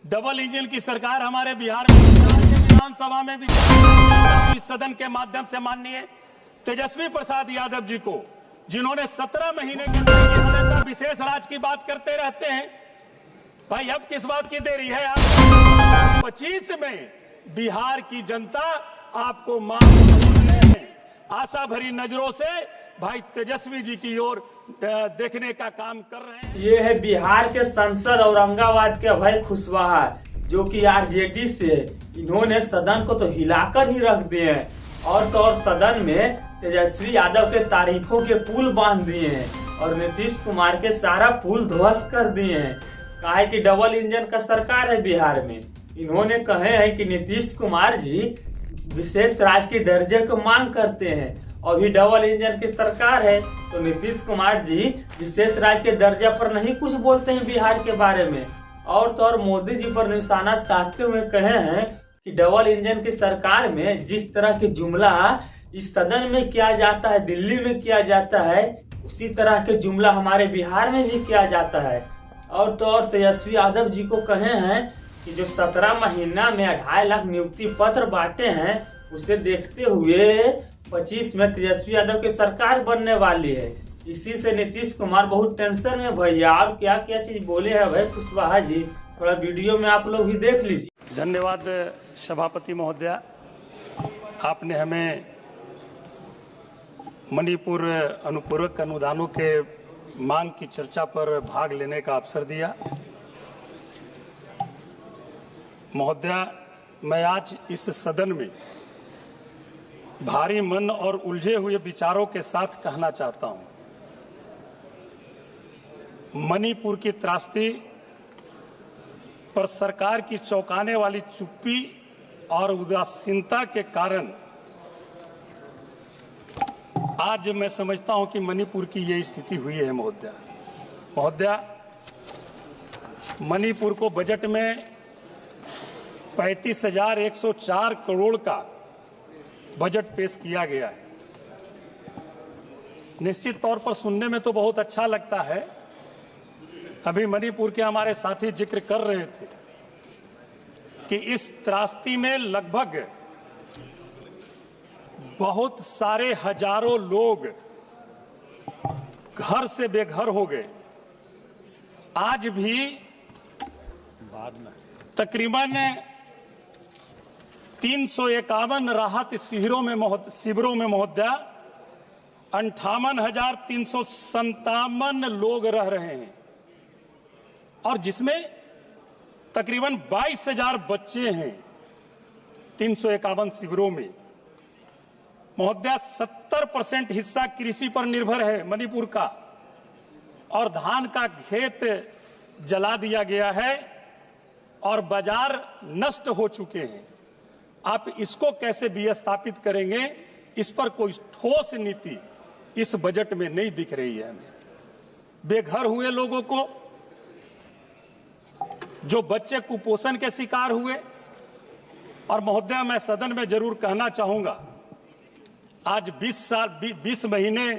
Double engine की सरकार हमारे बिहार में विधानसभा में भी इस सदन के माध्यम से माननीय तेजस्वी प्रसाद यादव जी को, जिन्होंने 17 महीने के अंदर हमेशा विशेष राज्य की बात करते रहते हैं। भाई अब किस बात की देरी है? आप 25 में बिहार की जनता आपको आशा भरी नजरों से भाई तेजस्वी जी की ओर देखने का काम कर रहे हैं। ये है बिहार के सांसद औरंगाबाद के अभय कुशवाहा, जो कि आरजेडी से इन्होंने सदन को तो हिलाकर ही रख दिए हैं और तो और सदन में तेजस्वी यादव के तारीफों के पुल बांध दिए हैं और नीतीश कुमार के सारा पुल ध्वस्त कर दिए हैं। कहा है कि डबल इंजन का सरकार है बिहार में। इन्होंने कहे हैं कि नीतीश कुमार जी विशेष राज्य के दर्जे को मांग करते हैं, अभी डबल इंजन की सरकार है तो नीतीश कुमार जी विशेष राज्य के दर्जा पर नहीं कुछ बोलते हैं बिहार के बारे में। और तो और मोदी जी पर निशाना साधते हुए कहे हैं कि डबल इंजन की सरकार में जिस तरह की जुमला इस सदन में किया जाता है, दिल्ली में किया जाता है, उसी तरह के जुमला हमारे बिहार में भी किया जाता है। और तो और तेजस्वी यादव जी को कहे हैं कि जो 17 महीना में 2.5 लाख नियुक्ति पत्र बांटे हैं, उसे देखते हुए 25 में तेजस्वी यादव की सरकार बनने वाली है। इसी से नीतीश कुमार बहुत टेंशन में भैया। और क्या क्या चीज बोले हैं भाई कुशवाहा जी, थोड़ा वीडियो में आप लोग भी देख लीजिए। धन्यवाद सभापति महोदया, आपने हमें मणिपुर अनुपूरक अनुदानों के मांग की चर्चा पर भाग लेने का अवसर दिया। महोदया, मैं आज इस सदन में भारी मन और उलझे हुए विचारों के साथ कहना चाहता हूं, मणिपुर की त्रासदी पर सरकार की चौंकाने वाली चुप्पी और उदासीनता के कारण आज मैं समझता हूं कि मणिपुर की ये स्थिति हुई है। महोदया, मणिपुर को बजट में 35,104 करोड़ का बजट पेश किया गया है। निश्चित तौर पर सुनने में तो बहुत अच्छा लगता है। अभी मणिपुर के हमारे साथी जिक्र कर रहे थे कि इस त्रासदी में लगभग बहुत सारे हजारों लोग घर से बेघर हो गए। आज भी तकरीबन 351 राहत शिविरों में महोदया 58,357 लोग रह रहे हैं और जिसमें तकरीबन 22,000 बच्चे हैं 351 शिविरों में। महोदया, 70% हिस्सा कृषि पर निर्भर है मणिपुर का और धान का खेत जला दिया गया है और बाजार नष्ट हो चुके हैं। आप इसको कैसे विस्थापित करेंगे, इस पर कोई ठोस नीति इस बजट में नहीं दिख रही है हमें। बेघर हुए लोगों को, जो बच्चे कुपोषण के शिकार हुए, और महोदया मैं सदन में जरूर कहना चाहूंगा, आज 20 महीने,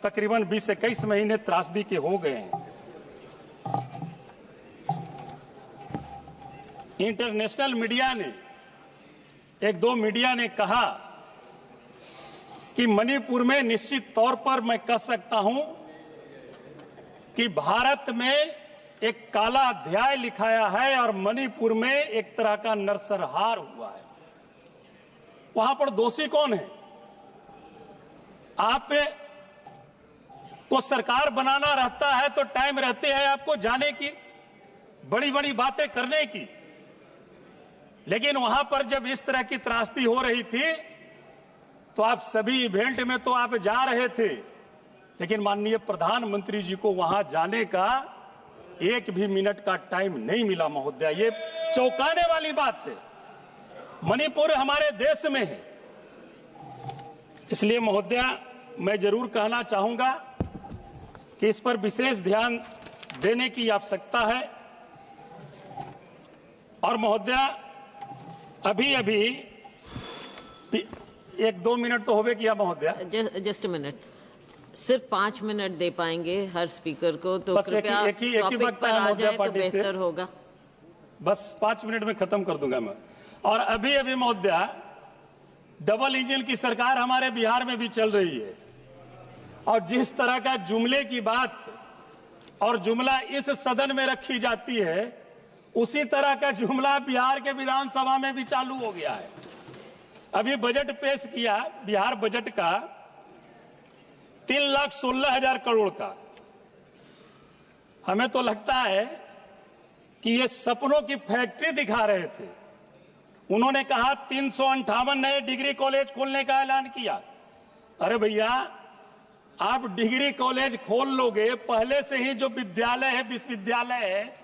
तकरीबन 20-21 महीने त्रासदी के हो गए हैं। इंटरनेशनल मीडिया ने, 1-2 मीडिया ने कहा कि मणिपुर में निश्चित तौर पर मैं कह सकता हूं कि भारत में एक काला अध्याय लिखाया है और मणिपुर में एक तरह का नरसंहार हुआ है। वहां पर दोषी कौन है? आप को सरकार बनाना रहता है तो टाइम रहते हैं आपको जाने की, बड़ी बड़ी बातें करने की, लेकिन वहां पर जब इस तरह की त्रासदी हो रही थी तो आप सभी इवेंट में तो आप जा रहे थे, लेकिन माननीय प्रधानमंत्री जी को वहां जाने का एक भी मिनट का टाइम नहीं मिला। महोदया, ये चौंकाने वाली बात है। मणिपुर हमारे देश में है, इसलिए महोदया मैं जरूर कहना चाहूंगा कि इस पर विशेष ध्यान देने की आवश्यकता है। और महोदया, अभी 1-2 मिनट तो होवे किया महोदया। जस्ट मिनट, सिर्फ 5 मिनट दे पाएंगे हर स्पीकर को, तो कृपया टॉपिक पर आ जाए तो बेहतर होगा। बस 5 मिनट में खत्म कर दूंगा मैं। और अभी अभी महोदया, डबल इंजन की सरकार हमारे बिहार में भी चल रही है, और जिस तरह का जुमले की बात और जुमला इस सदन में रखी जाती है, उसी तरह का जुमला बिहार के विधानसभा में भी चालू हो गया है। अभी बजट पेश किया बिहार बजट का 3,16,000 करोड़ का। हमें तो लगता है कि ये सपनों की फैक्ट्री दिखा रहे थे। उन्होंने कहा 358 नए डिग्री कॉलेज खोलने का ऐलान किया। अरे भैया, आप डिग्री कॉलेज खोल लोगे, पहले से ही जो विद्यालय है, विश्वविद्यालय है,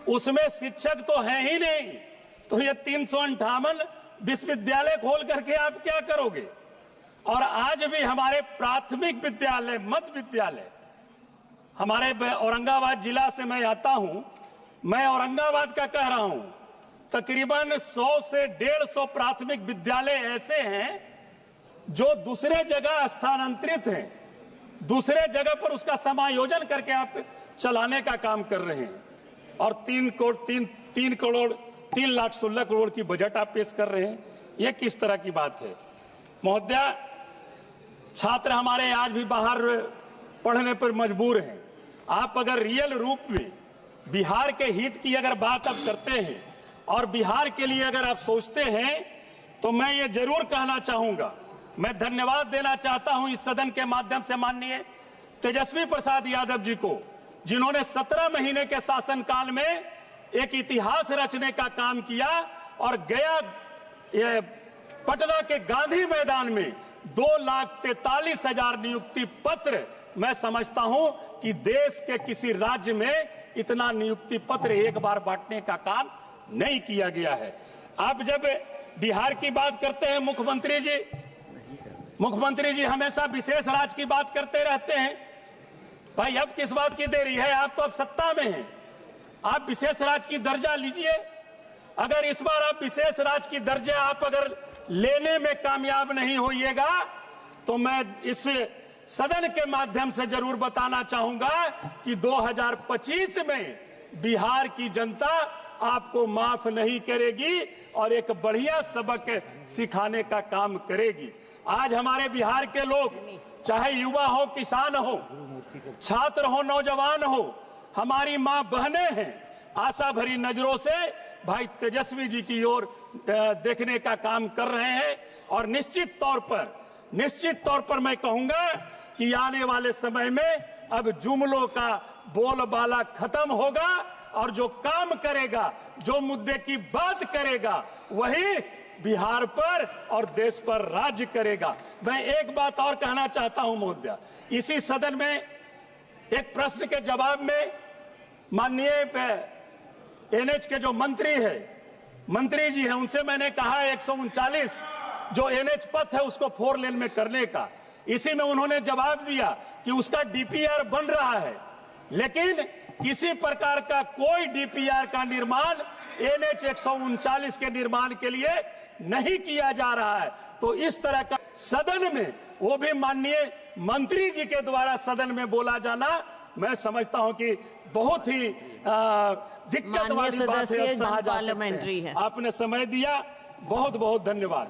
उसमें शिक्षक तो है ही नहीं, तो ये 358 विश्वविद्यालय खोल करके आप क्या करोगे? और आज भी हमारे प्राथमिक विद्यालय, मध्य विद्यालय, हमारे औरंगाबाद जिला से मैं आता हूं, मैं औरंगाबाद का कह रहा हूं, तकरीबन 100 से 150 प्राथमिक विद्यालय ऐसे हैं जो दूसरे जगह स्थानांतरित हैं, दूसरे जगह पर उसका समायोजन करके आप चलाने का काम कर रहे हैं, और 3,16 करोड़ की बजट आप पेश कर रहे हैं। यह किस तरह की बात है महोदया? छात्र हमारे आज भी बाहर पढ़ने पर मजबूर हैं। आप अगर रियल रूप में बिहार के हित की अगर बात आप करते हैं और बिहार के लिए अगर आप सोचते हैं, तो मैं ये जरूर कहना चाहूंगा, मैं धन्यवाद देना चाहता हूं इस सदन के माध्यम से माननीय तेजस्वी प्रसाद यादव जी को, जिन्होंने 17 महीने के शासनकाल में एक इतिहास रचने का काम किया और गया पटना के गांधी मैदान में 2,43,000 नियुक्ति पत्र, मैं समझता हूं कि देश के किसी राज्य में इतना नियुक्ति पत्र एक बार बांटने का काम नहीं किया गया है। आप जब बिहार की बात करते हैं, मुख्यमंत्री जी हमेशा विशेष राज्य की बात करते रहते हैं। भाई, अब किस बात की देरी है? आप तो अब सत्ता में हैं, आप विशेष राज्य की दर्जा लीजिए। अगर इस बार आप विशेष राज्य की दर्जा आप अगर लेने में कामयाब नहीं होइएगा, तो मैं इस सदन के माध्यम से जरूर बताना चाहूंगा कि 2025 में बिहार की जनता आपको माफ नहीं करेगी और एक बढ़िया सबक सिखाने का काम करेगी। आज हमारे बिहार के लोग, चाहे युवा हो, किसान हो, छात्र हो, नौजवान हो, हमारी मां बहनें हैं, आशा भरी नजरों से भाई तेजस्वी जी की ओर देखने का काम कर रहे हैं। और निश्चित तौर पर मैं कहूंगा कि आने वाले समय में अब जुमलों का बोलबाला खत्म होगा, और जो काम करेगा, जो मुद्दे की बात करेगा, वही बिहार पर और देश पर राज्य करेगा। मैं एक बात और कहना चाहता हूं महोदया, इसी सदन में एक प्रश्न के जवाब में माननीय एनएच के जो मंत्री जी हैं, उनसे मैंने कहा 139 जो एनएच पथ है उसको 4 लेन में करने का। इसी में उन्होंने जवाब दिया कि उसका डीपीआर बन रहा है, लेकिन किसी प्रकार का कोई डीपीआर का निर्माण एनएच 139 के निर्माण के लिए नहीं किया जा रहा है। तो इस तरह का सदन में, वो भी माननीय मंत्री जी के द्वारा सदन में बोला जाना, मैं समझता हूं कि बहुत ही दिक्कत वाली बात है, पार्लियामेंट्री है। आपने समय दिया, बहुत बहुत धन्यवाद।